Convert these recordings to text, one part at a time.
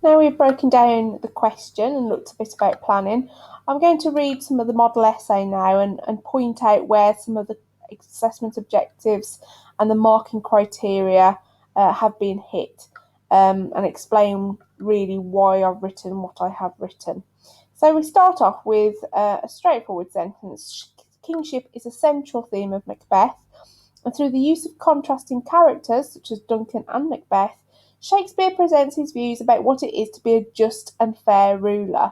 Now we've broken down the question and looked a bit about planning, I'm going to read some of the model essay now and point out where some of the assessment objectives and the marking criteria have been hit, and explain really why I've written what I have written. So we start off with a straightforward sentence. Kingship is a central theme of Macbeth, and through the use of contrasting characters such as Duncan and Macbeth, Shakespeare presents his views about what it is to be a just and fair ruler.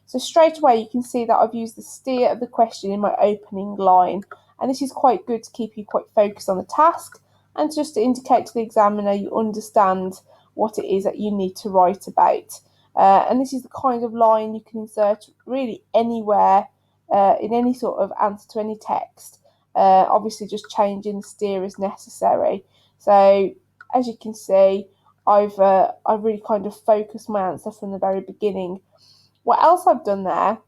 So straight away you can see that I've used the steer of the question in my opening line, and this is quite good to keep you quite focused on the task and just to indicate to the examiner you understand what it is that you need to write about. And this is the kind of line you can insert really anywhere in any sort of answer to any text. Obviously just changing the steer as necessary. So as you can see, I've really kind of focused my answer from the very beginning. What else I've done there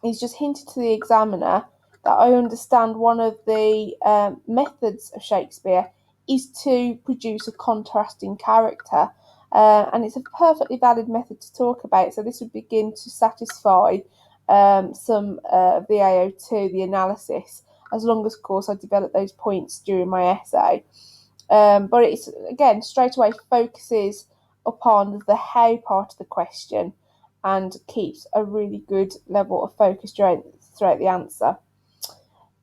is just hinted to the examiner that I understand one of the methods of Shakespeare is to produce a contrasting character, and it's a perfectly valid method to talk about. So this would begin to satisfy some of the AO2, the analysis, as long as, of course, I develop those points during my essay. But it's, again, straight away focuses upon the how part of the question and keeps a really good level of focus throughout the answer.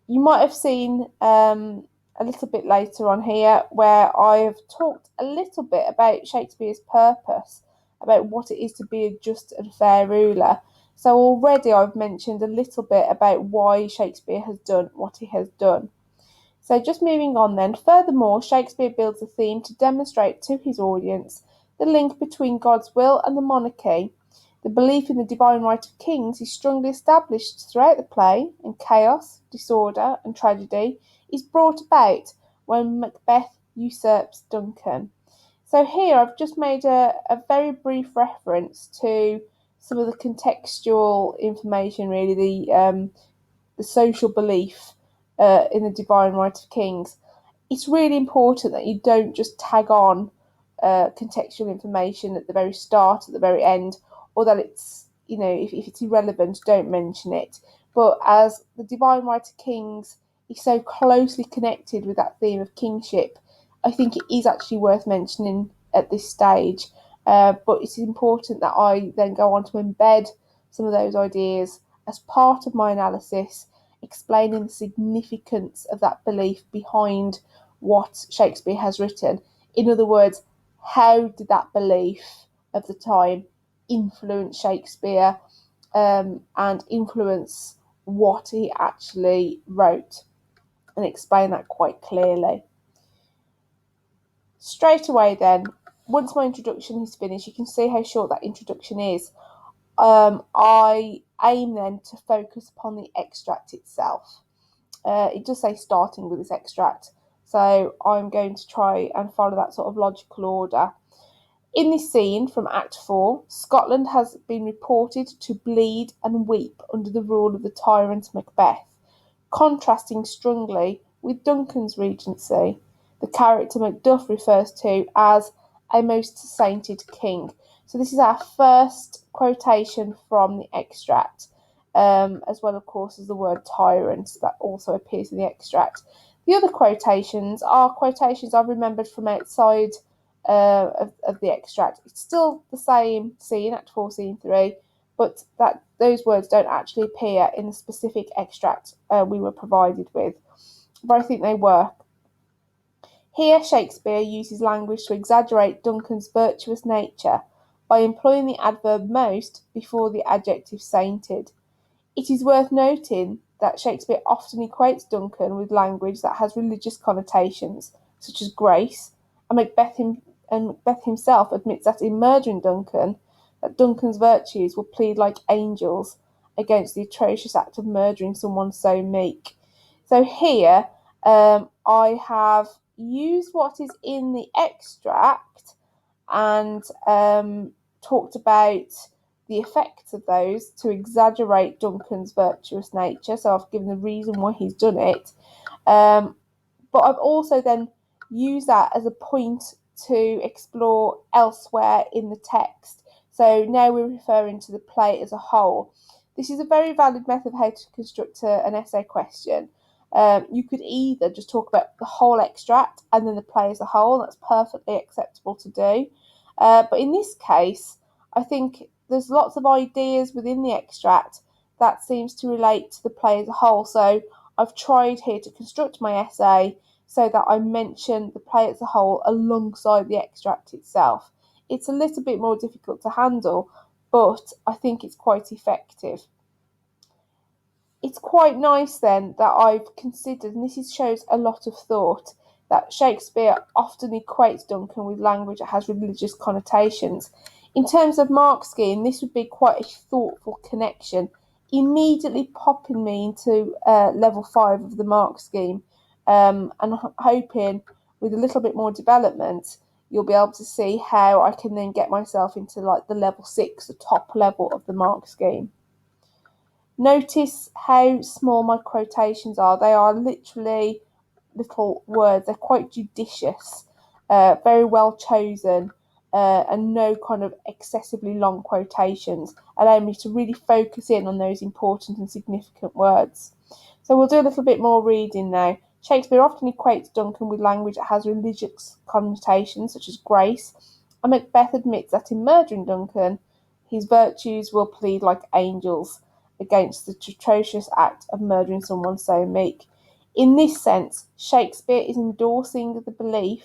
You might have seen a little bit later on here where I have talked a little bit about Shakespeare's purpose, about what it is to be a just and fair ruler. So already I've mentioned a little bit about why Shakespeare has done what he has done. So just moving on then, furthermore, Shakespeare builds a theme to demonstrate to his audience the link between God's will and the monarchy. The belief in the divine right of kings is strongly established throughout the play, and chaos, disorder, and tragedy is brought about when Macbeth usurps Duncan. So here I've just made a very brief reference to some of the contextual information, really, the social belief in the divine right of kings. It's really important that you don't just tag on contextual information at the very start, at the very end, or that it's, if it's irrelevant, don't mention it. But as the divine right of kings is so closely connected with that theme of kingship, I think it is actually worth mentioning at this stage. But it's important that I then go on to embed some of those ideas as part of my analysis, explaining the significance of that belief behind what Shakespeare has written. In other words, how did that belief of the time influence Shakespeare and influence what he actually wrote, and explain that quite clearly. Straight away then, once my introduction is finished, you can see how short that introduction is. I aim then to focus upon the extract itself. It does say starting with this extract, so I'm going to try and follow that sort of logical order. In this scene from Act 4, Scotland has been reported to bleed and weep under the rule of the tyrant Macbeth, contrasting strongly with Duncan's regency. The character Macduff refers to as a most sainted king. So this is our first quotation from the extract, as well, of course, as the word tyrant that also appears in the extract. The other quotations are quotations I've remembered from outside of the extract. It's still the same scene, Act 4, Scene 3, but that those words don't actually appear in the specific extract we were provided with. But I think they work. Here, Shakespeare uses language to exaggerate Duncan's virtuous nature by employing the adverb most before the adjective sainted. It is worth noting that Shakespeare often equates Duncan with language that has religious connotations, such as grace, and Macbeth himself admits that in murdering Duncan, that Duncan's virtues will plead like angels against the atrocious act of murdering someone so meek. So here, I have used what is in the extract and talked about the effects of those to exaggerate Duncan's virtuous nature. So I've given the reason why he's done it. But I've also then used that as a point to explore elsewhere in the text. So now we're referring to the play as a whole. This is a very valid method of how to construct an essay question. You could either just talk about the whole extract and then the play as a whole. That's perfectly acceptable to do. But in this case, I think there's lots of ideas within the extract that seems to relate to the play as a whole. So I've tried here to construct my essay so that I mention the play as a whole alongside the extract itself. It's a little bit more difficult to handle, but I think it's quite effective. It's quite nice then that I've considered, and this shows a lot of thought, that Shakespeare often equates Duncan with language that has religious connotations. In terms of mark scheme, this would be quite a thoughtful connection, immediately popping me into level 5 of the mark scheme, and hoping with a little bit more development you'll be able to see how I can then get myself into like the level 6, the top level of the mark scheme. Notice how small my quotations are. They are literally little words. They're quite judicious, very well chosen, and no kind of excessively long quotations, allowing me to really focus in on those important and significant words. So we'll do a little bit more reading now. Shakespeare often equates Duncan with language that has religious connotations, such as grace, and Macbeth admits that in murdering Duncan, his virtues will plead like angels against the atrocious act of murdering someone so meek. In this sense, Shakespeare is endorsing the belief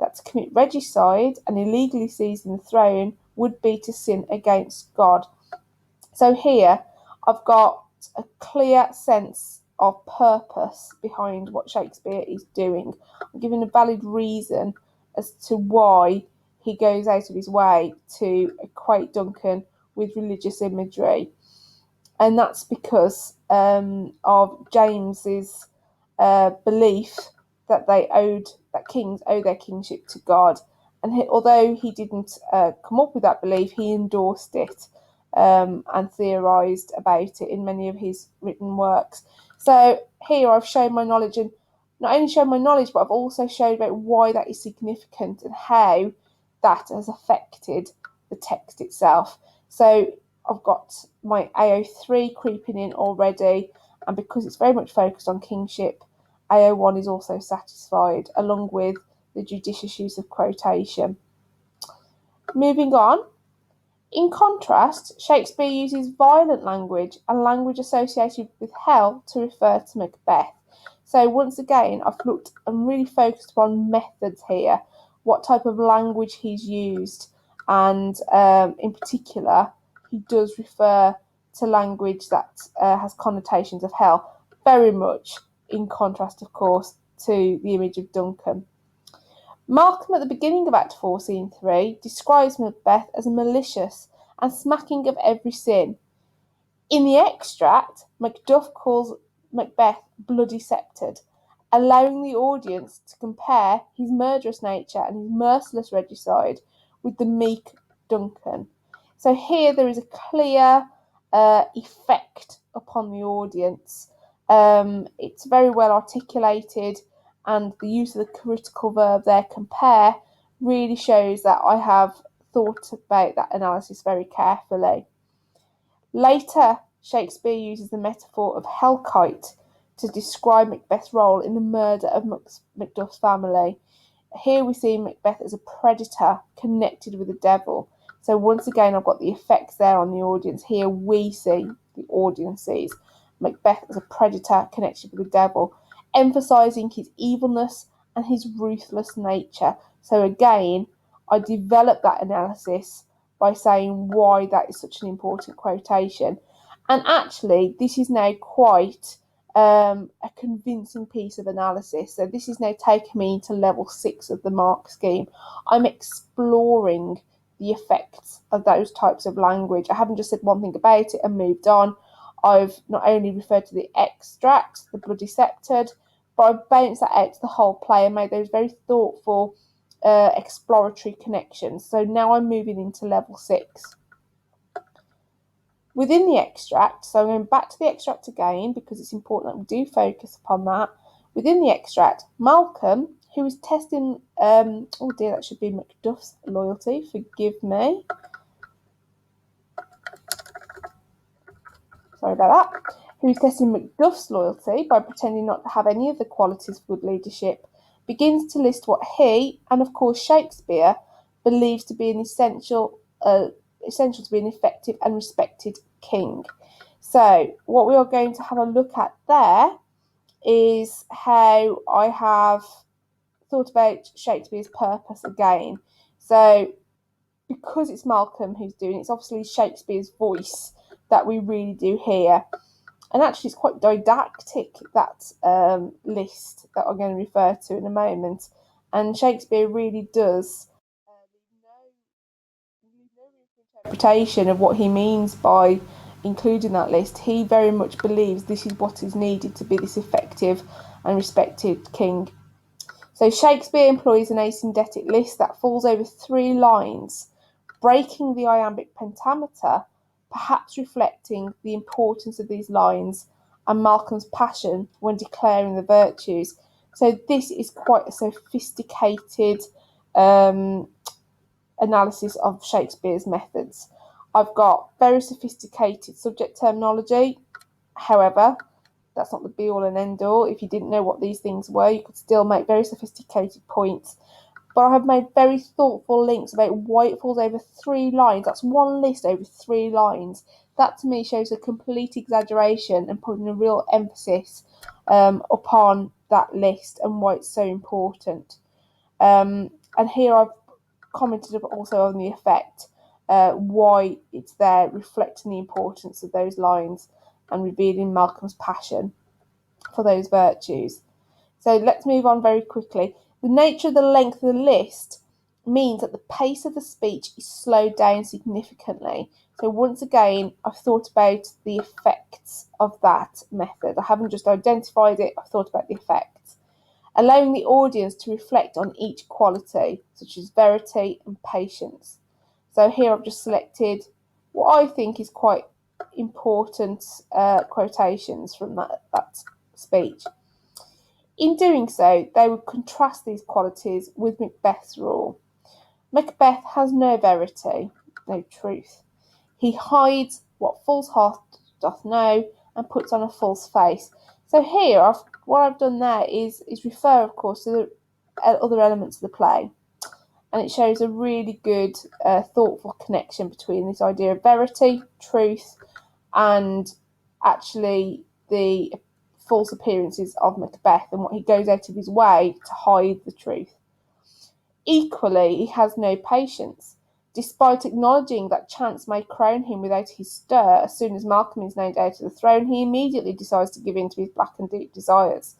that to commit regicide and illegally seizing the throne would be to sin against God. So here I've got a clear sense of purpose behind what Shakespeare is doing. I'm giving a valid reason as to why he goes out of his way to equate Duncan with religious imagery. And that's because of James's belief that kings owe their kingship to God. And although he didn't come up with that belief, he endorsed it and theorised about it in many of his written works. So here I've shown my knowledge, and not only shown my knowledge, but I've also showed about why that is significant and how that has affected the text itself. So I've got my AO3 creeping in already, and because it's very much focused on kingship, AO1 is also satisfied, along with the judicious use of quotation. Moving on. In contrast, Shakespeare uses violent language and language associated with hell to refer to Macbeth. So once again, I've looked and really focused on methods here, what type of language he's used, and in particular, he does refer to language that has connotations of hell, very much in contrast, of course, to the image of Duncan. Malcolm, at the beginning of Act 4, Scene 3, describes Macbeth as a malicious and smacking of every sin. In the extract, Macduff calls Macbeth bloody sceptred, allowing the audience to compare his murderous nature and his merciless regicide with the meek Duncan. So here there is a clear effect upon the audience. It's very well articulated, and the use of the critical verb there, compare, really shows that I have thought about that analysis very carefully. Later, Shakespeare uses the metaphor of Hellkite to describe Macbeth's role in the murder of Macduff's family. Here we see Macbeth as a predator connected with the devil. So once again, I've got the effects there on the audience. Here we see, the audience sees, Macbeth as a predator connected with the devil, emphasising his evilness and his ruthless nature. So again, I developed that analysis by saying why that is such an important quotation. And actually, this is now quite a convincing piece of analysis. So this is now taking me into level 6 of the mark scheme. I'm exploring the effects of those types of language. I haven't just said one thing about it and moved on. I've not only referred to the extract, the bloody sceptred, but I've bounced that out to the whole play and made those very thoughtful, exploratory connections. So now I'm moving into level 6. Within the extract, so I'm going back to the extract again because it's important that we do focus upon that. Within the extract, Malcolm, who is testing, oh dear, that should be Macduff's loyalty, forgive me. sorry about that, who's testing Macduff's loyalty by pretending not to have any of the qualities for good leadership, begins to list what he, and of course Shakespeare, believes to be an essential to be an effective and respected king. So what we are going to have a look at there is how I have thought about Shakespeare's purpose again. So because it's Malcolm who's doing it, it's obviously Shakespeare's voice that we really do hear. And actually it's quite didactic, that list that I'm going to refer to in a moment. And Shakespeare really does interpretation of what he means by including that list. He very much believes this is what is needed to be this effective and respected king. So Shakespeare employs an asyndetic list that falls over 3 lines, breaking the iambic pentameter, perhaps reflecting the importance of these lines and Malcolm's passion when declaring the virtues. So this is quite a sophisticated analysis of Shakespeare's methods. I've got very sophisticated subject terminology. However, that's not the be all and end all. If you didn't know what these things were, you could still make very sophisticated points. But I have made very thoughtful links about why it falls over 3 lines. That's one list over 3 lines. That to me shows a complete exaggeration and putting a real emphasis upon that list and why it's so important. And here I've commented also on the effect, why it's there, reflecting the importance of those lines and revealing Malcolm's passion for those virtues. So let's move on very quickly. The nature of the length of the list means that the pace of the speech is slowed down significantly. So once again, I've thought about the effects of that method. I haven't just identified it, I've thought about the effects. Allowing the audience to reflect on each quality, such as verity and patience. So here I've just selected what I think is quite important quotations from that speech. In doing so, they would contrast these qualities with Macbeth's rule. Macbeth has no verity, no truth. He hides what false heart doth know and puts on a false face. So here, what I've done there is refer, of course, to the other elements of the play. And it shows a really good, thoughtful connection between this idea of verity, truth, and actually the false appearances of Macbeth and what he goes out of his way to hide the truth. Equally, he has no patience. Despite acknowledging that chance may crown him without his stir, as soon as Malcolm is named out of the throne, he immediately decides to give in to his black and deep desires.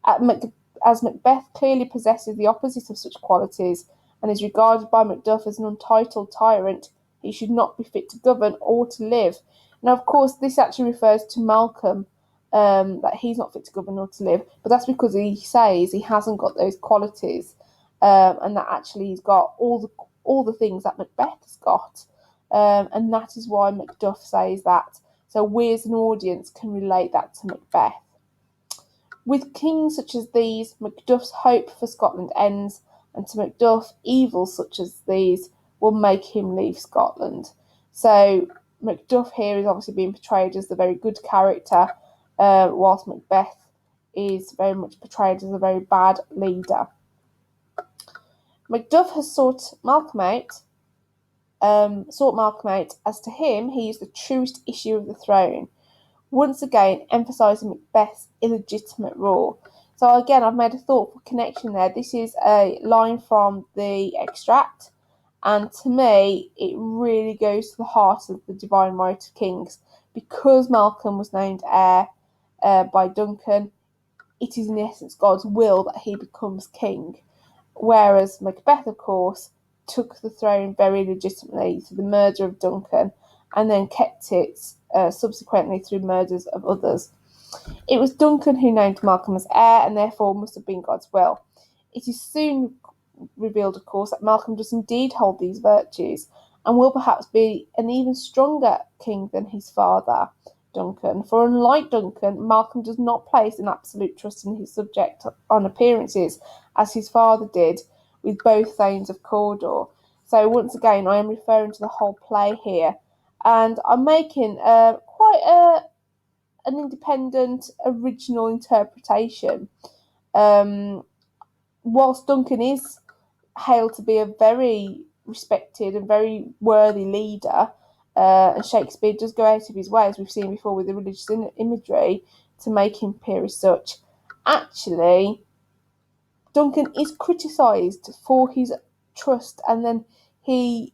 As Macbeth clearly possesses the opposite of such qualities and is regarded by Macduff as an untitled tyrant, he should not be fit to govern or to live. Now, of course, this actually refers to Malcolm, that he's not fit to govern or to live, but that's because he says he hasn't got those qualities, and that actually he's got all the things that Macbeth has got, and that is why Macduff says that. So we as an audience can relate that to Macbeth. With kings such as these, Macduff's hope for Scotland ends, and to Macduff, evils such as these will make him leave Scotland. So Macduff here is obviously being portrayed as the very good character, whilst Macbeth is very much portrayed as a very bad leader. Macduff has sought Malcolm out. As to him, he is the truest issue of the throne, once again emphasising Macbeth's illegitimate rule. So again, I've made a thoughtful connection there. This is a line from the extract, and to me, it really goes to the heart of the divine right of kings. Because Malcolm was named heir by Duncan, it is in essence God's will that he becomes king. Whereas Macbeth, of course, took the throne very legitimately through the murder of Duncan and then kept it subsequently through murders of others. It was Duncan who named Malcolm as heir and therefore must have been God's will. It is soon revealed, of course, that Malcolm does indeed hold these virtues and will perhaps be an even stronger king than his father, Duncan. For unlike Duncan, Malcolm does not place an absolute trust in his subject on appearances, as his father did with both Thanes of Cawdor. So once again, I am referring to the whole play here, and I'm making quite an independent, original interpretation. Whilst Duncan is hailed to be a very respected and very worthy leader, and Shakespeare does go out of his way, as we've seen before with the religious imagery, to make him appear as such. Actually, Duncan is criticised for his trust, and then he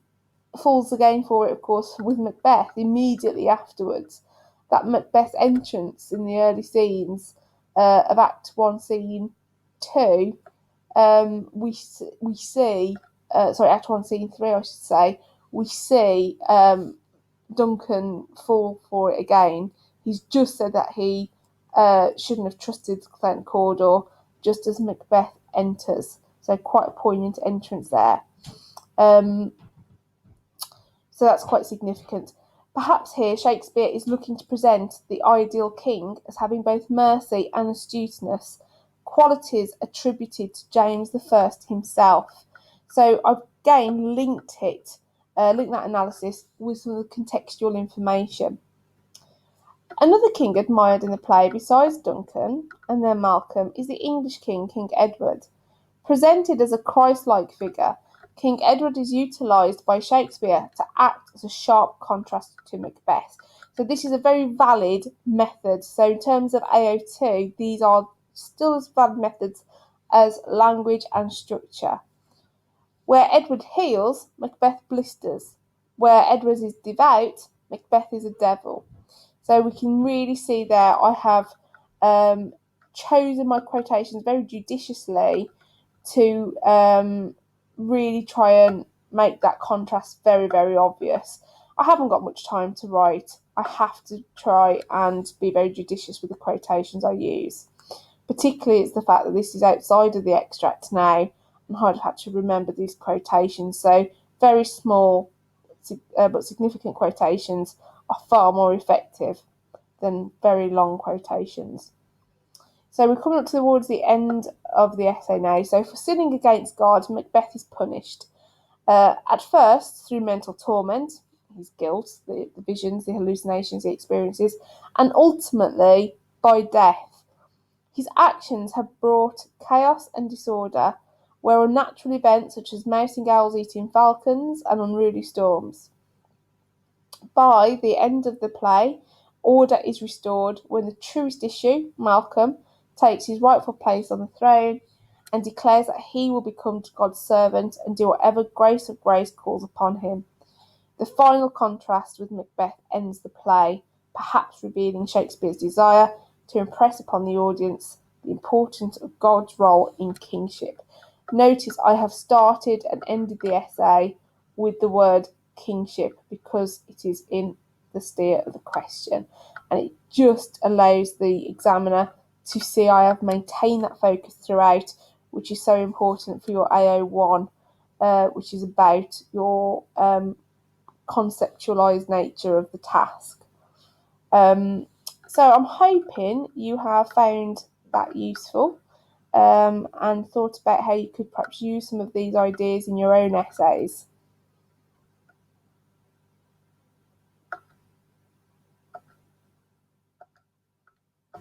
falls again for it, of course, with Macbeth immediately afterwards. That Macbeth entrance in the early scenes of Act 1, Scene 2, we see, Act 1, Scene 3, I should say, we see Duncan fall for it again. He's just said that he shouldn't have trusted Glencorder just as Macbeth enters. So quite a poignant entrance there. So that's quite significant. Perhaps here Shakespeare is looking to present the ideal king as having both mercy and astuteness, qualities attributed to James I himself. So I've again linked that analysis with some of the contextual information. Another king admired in the play, besides Duncan and then Malcolm, is the English king, King Edward. Presented as a Christ-like figure, King Edward is utilised by Shakespeare to act as a sharp contrast to Macbeth. So this is a very valid method. So in terms of AO2, these are still as valid methods as language and structure. Where Edward heals, Macbeth blisters. Where Edward is devout, Macbeth is a devil. So we can really see there I have chosen my quotations very judiciously to really try and make that contrast very, very obvious. I haven't got much time to write. I have to try and be very judicious with the quotations I use. Particularly it's the fact that this is outside of the extract now, and I've had to remember these quotations. So very small but significant quotations are far more effective than very long quotations. So we're coming up towards the end of the essay now. So for sinning against God, Macbeth is punished. At first, through mental torment, his guilt, the visions, the hallucinations he experiences, and ultimately by death. His actions have brought chaos and disorder, where unnatural events such as mousing owls eating falcons and unruly storms. By the end of the play, order is restored when the truest issue, Malcolm, takes his rightful place on the throne and declares that he will become God's servant and do whatever grace of grace calls upon him. The final contrast with Macbeth ends the play, perhaps revealing Shakespeare's desire to impress upon the audience the importance of God's role in kingship. Notice I have started and ended the essay with the word kingship because it is in the steer of the question, and it just allows the examiner to see I have maintained that focus throughout, which is so important for your AO1, which is about your conceptualised nature of the task. So I'm hoping you have found that useful and thought about how you could perhaps use some of these ideas in your own essays.